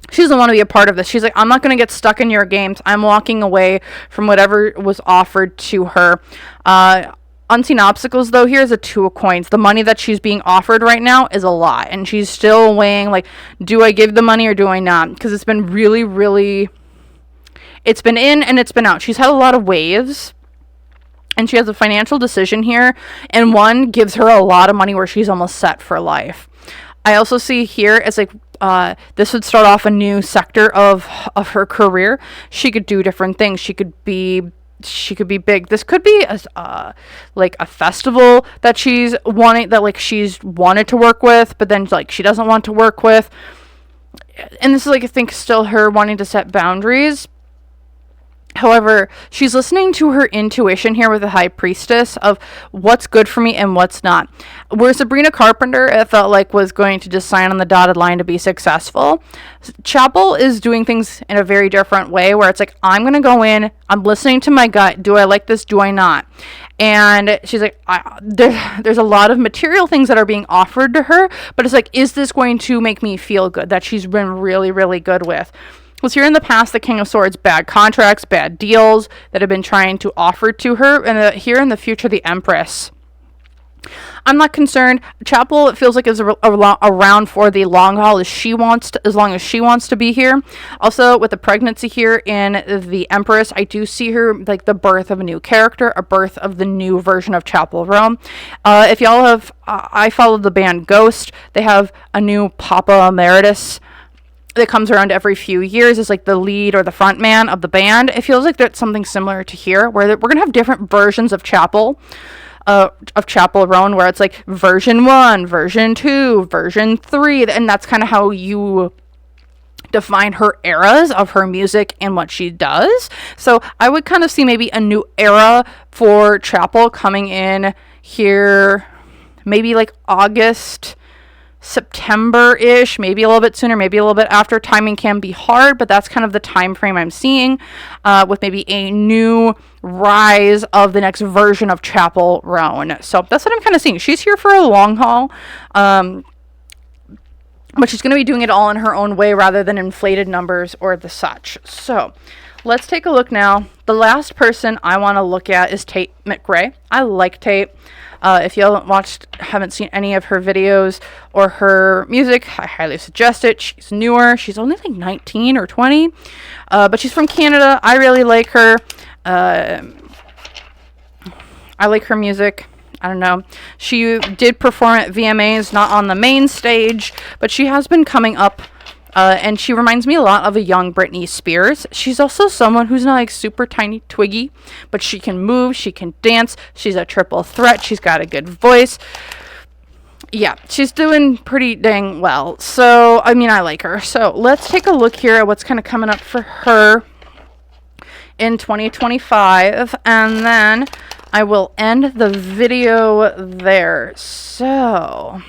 She doesn't want to be a part of this. She's like, I'm not going to get stuck in your games. I'm walking away from whatever was offered to her. Unseen obstacles, though, here's a Two of Coins. The money that she's being offered right now is a lot. And she's still weighing, like, do I give the money or do I not? Because it's been really, really... It's been in and it's been out. She's had a lot of waves. And she has a financial decision here. And one gives her a lot of money where she's almost set for life. I also see here as like... this would start off a new sector of her career. She could do different things. She could be big. This could be like a festival that she's wanted to work with, but then like she doesn't want to work with. And this is like, I think, still her wanting to set boundaries. However, she's listening to her intuition here with the High Priestess of what's good for me and what's not. Where Sabrina Carpenter, it felt like, was going to just sign on the dotted line to be successful. Chappell is doing things in a very different way where it's like, I'm going to go in, I'm listening to my gut. Do I like this? Do I not? And she's like, there's a lot of material things that are being offered to her, but it's like, is this going to make me feel good? That she's been really, really good with. Was here in the past the King of Swords, bad contracts, bad deals that have been trying to offer to her, and here in the future the Empress. I'm not concerned. Chappell, it feels like, is around for the long haul as long as she wants to be here. Also, with the pregnancy here in the Empress, I do see her like the birth of a new character, a birth of the new version of Chappell Roan. If y'all have, I follow the band Ghost. They have a new Papa Emeritus that comes around every few years as like the lead or the front man of the band. It feels like that's something similar to here, where we're going to have different versions of Chappell Roan, where it's like version 1, version 2, version 3, and that's kind of how you define her eras of her music and what she does. So I would kind of see maybe a new era for Chappell coming in here, maybe like August, September-ish, maybe a little bit sooner, maybe a little bit after. Timing can be hard, but that's kind of the time frame I'm seeing, with maybe a new rise of the next version of Chappell Roan. So that's what I'm kind of seeing. She's here for a long haul, but she's going to be doing it all in her own way rather than inflated numbers or the such. So let's take a look now. The last person I want to look at is Tate McRae. I like Tate. If you haven't seen any of her videos or her music, I highly suggest it. She's newer. She's only like 19 or 20, but she's from Canada. I really like her. I like her music. I don't know. She did perform at VMAs, not on the main stage, but she has been coming up. And she reminds me a lot of a young Britney Spears. She's also someone who's not like super tiny twiggy, but she can move, she can dance. She's a triple threat. She's got a good voice. Yeah, she's doing pretty dang well. So, I mean, I like her. So, let's take a look here at what's kind of coming up for her in 2025. And then I will end the video there. So,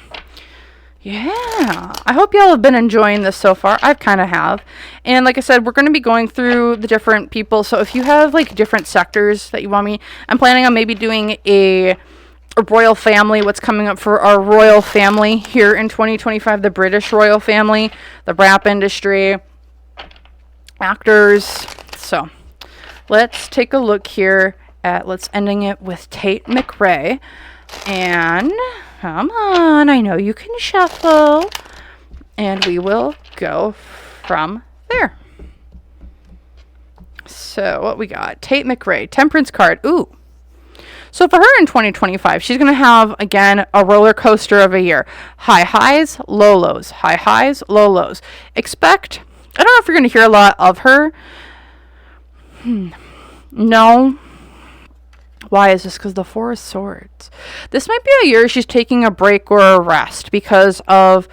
yeah, I hope y'all have been enjoying this so far. I kind of have. And like I said, we're going to be going through the different people. So if you have like different sectors that you want me, I'm planning on maybe doing a royal family, what's coming up for our royal family here in 2025, the British royal family, the rap industry, actors. So let's take a look here at, let's ending it with Tate McRae. And come on, I know you can shuffle. And we will go from there. So what we got? Tate McRae, Temperance card. Ooh. So for her in 2025, she's going to have, again, a roller coaster of a year. High highs, low lows. High highs, low lows. Expect, I don't know if you're going to hear a lot of her. No. Why is this? Because the Four of Swords. This might be a year she's taking a break or a rest because of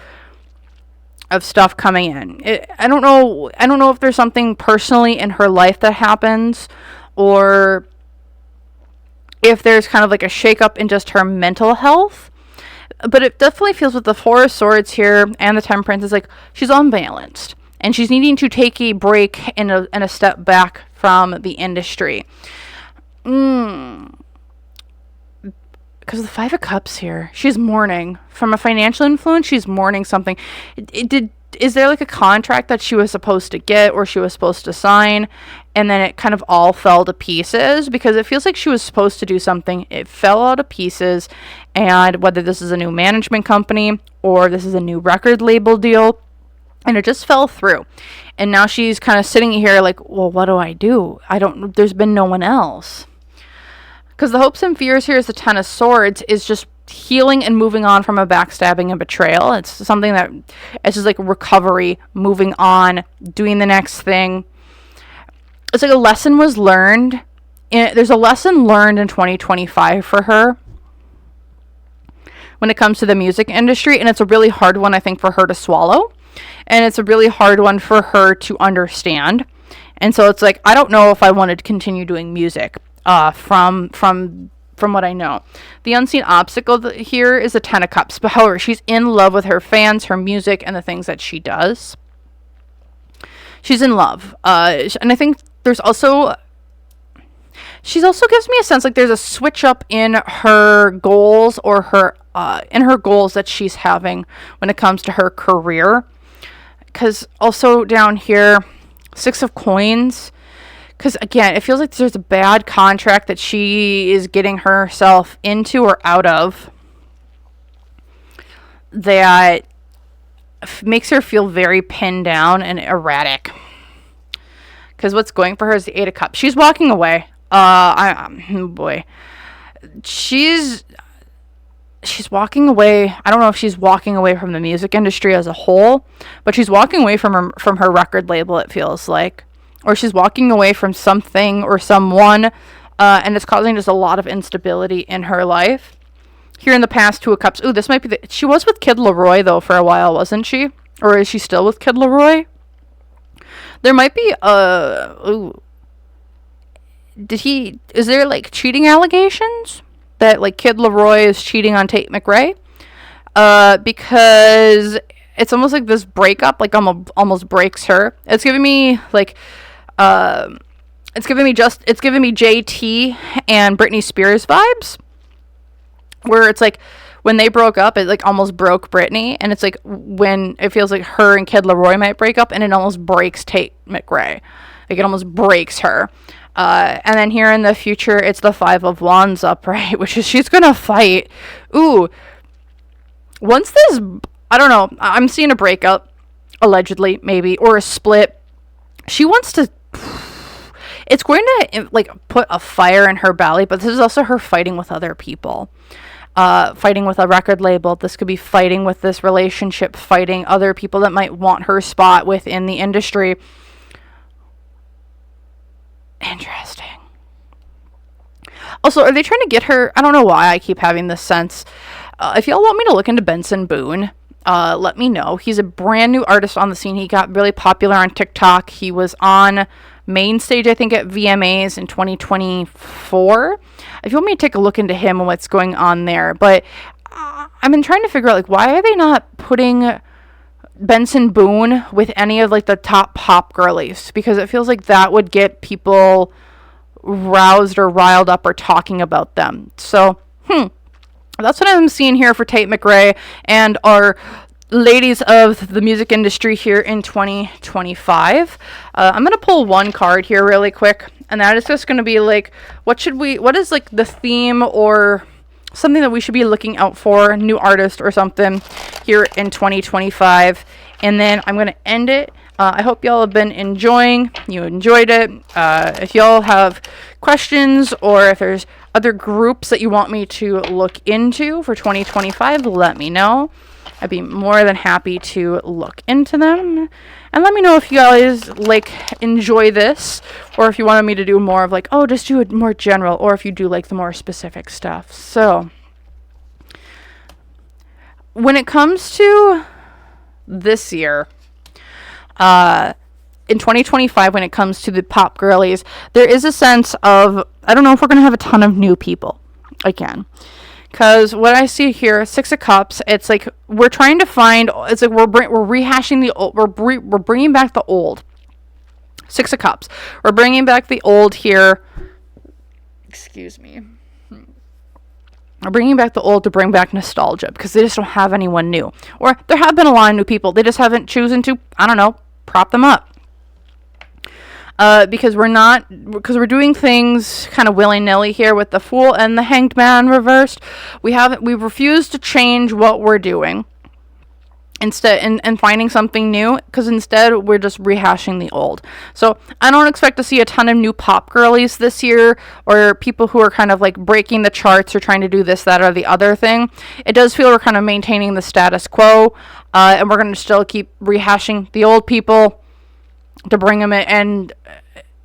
stuff coming in. I don't know if there's something personally in her life that happens, or if there's kind of like a shakeup in just her mental health. But it definitely feels with the Four of Swords here and the Temperance is like she's unbalanced and she's needing to take a break and a step back from the industry. Because the Five of Cups here, she's mourning from a financial influence. She's mourning something. Is there like a contract that she was supposed to get or she was supposed to sign, and then it kind of all fell to pieces? Because it feels like she was supposed to do something, it fell out of pieces, and whether this is a new management company or this is a new record label deal, and it just fell through. And now she's kind of sitting here like, well, what do? There's been no one else. Because the hopes and fears here is the Ten of Swords is just healing and moving on from a backstabbing and betrayal. It's something that it's just like recovery, moving on, doing the next thing. It's like a lesson was learned. There's a lesson learned in 2025 for her when it comes to the music industry. And it's a really hard one, I think, for her to swallow. And it's a really hard one for her to understand. And so it's like, I don't know if I wanted to continue doing music. From what I know, the unseen obstacle here is the Ten of Cups. But however, she's in love with her fans, her music, and the things that she does. She's in love, and I think there's also. She's also gives me a sense like there's a switch up in her goals or her goals that she's having when it comes to her career. Because also down here, Six of Coins. Because, again, it feels like there's a bad contract that she is getting herself into or out of that makes her feel very pinned down and erratic. Because what's going for her is the Eight of Cups. She's walking away. She's walking away. I don't know if she's walking away from the music industry as a whole, but she's walking away from her record label, it feels like. Or she's walking away from something or someone, and it's causing just a lot of instability in her life. Here in the past, Two of Cups. Ooh, this might be she was with Kid Laroi, though, for a while, wasn't she? Or is she still with Kid Laroi? There might be, is there, like, cheating allegations? That, like, Kid Laroi is cheating on Tate McRae? Because it's almost like this breakup, like, almost breaks her. It's giving me, like, it's giving me JT and Britney Spears vibes, where it's like when they broke up, it like almost broke Britney, and it's like when it feels like her and Kid Laroi might break up, and it almost breaks Tate McRae. Like, it almost breaks her. And then here in the future, it's the Five of Wands upright, which is she's going to fight. Ooh. Once this, I don't know, I'm seeing a breakup, allegedly, maybe, or a split. She wants to, it's going to, like, put a fire in her belly, but this is also her fighting with other people. Fighting with a record label. This could be fighting with this relationship, fighting other people that might want her spot within the industry. Interesting. Also, are they trying to get her? I don't know why I keep having this sense. If y'all want me to look into Benson Boone, let me know. He's a brand new artist on the scene. He got really popular on TikTok. He was on main stage, I think, at VMAs in 2024. If you want me to take a look into him and what's going on there. But I've been trying to figure out, like, why are they not putting Benson Boone with any of, like, the top pop girlies? Because it feels like that would get people roused or riled up or talking about them. So, that's what I'm seeing here for Tate McRae and our ladies of the music industry here in 2025. I'm going to pull one card here really quick, and that is just going to be like, what is like the theme or something that we should be looking out for, new artist or something here in 2025. And then I'm going to end it. I hope y'all have been enjoying. You enjoyed it. If y'all have questions or if there's other groups that you want me to look into for 2025, let me know. I'd be more than happy to look into them. And let me know if you guys, like, enjoy this, or if you wanted me to do more of, like, oh, just do it more general, or if you do, like, the more specific stuff. So, when it comes to this year, in 2025, when it comes to the pop girlies, there is a sense of, I don't know if we're going to have a ton of new people again. Because what I see here, Six of Cups, it's like we're trying to find, it's like we're rehashing the old, we're bringing back the old. Six of Cups. We're bringing back the old here. Excuse me. We're bringing back the old to bring back nostalgia because they just don't have anyone new. Or there have been a lot of new people. They just haven't chosen to, I don't know, prop them up. Because we're doing things kind of willy-nilly here with the Fool and the Hanged Man reversed. We refuse to change what we're doing instead and finding something new, because instead we're just rehashing the old. So I don't expect to see a ton of new pop girlies this year, or people who are kind of like breaking the charts or trying to do this, that, or the other thing. It does feel we're kind of maintaining the status quo, and we're going to still keep rehashing the old people to bring them in,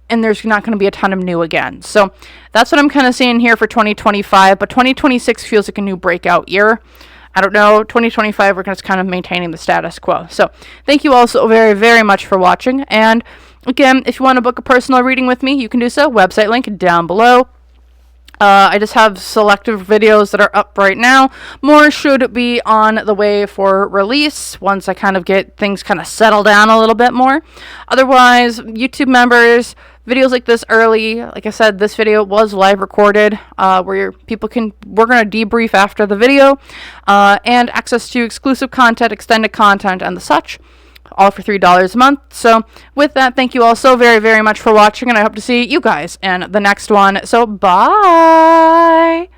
and there's not going to be a ton of new again. So that's what I'm kind of seeing here for 2025, but 2026 feels like a new breakout year. I don't know, 2025, we're just kind of maintaining the status quo. So thank you all so very, very much for watching. And again, if you want to book a personal reading with me, you can do so. Website link down below. I just have selective videos that are up right now. More should be on the way for release once I kind of get things kind of settled down a little bit more. Otherwise, YouTube members, videos like this early. Like I said, this video was live recorded, where we're going to debrief after the video, and access to exclusive content, extended content, and the such. All for $3 a month. So with that, thank you all so very, very much for watching, and I hope to see you guys in the next one. So bye.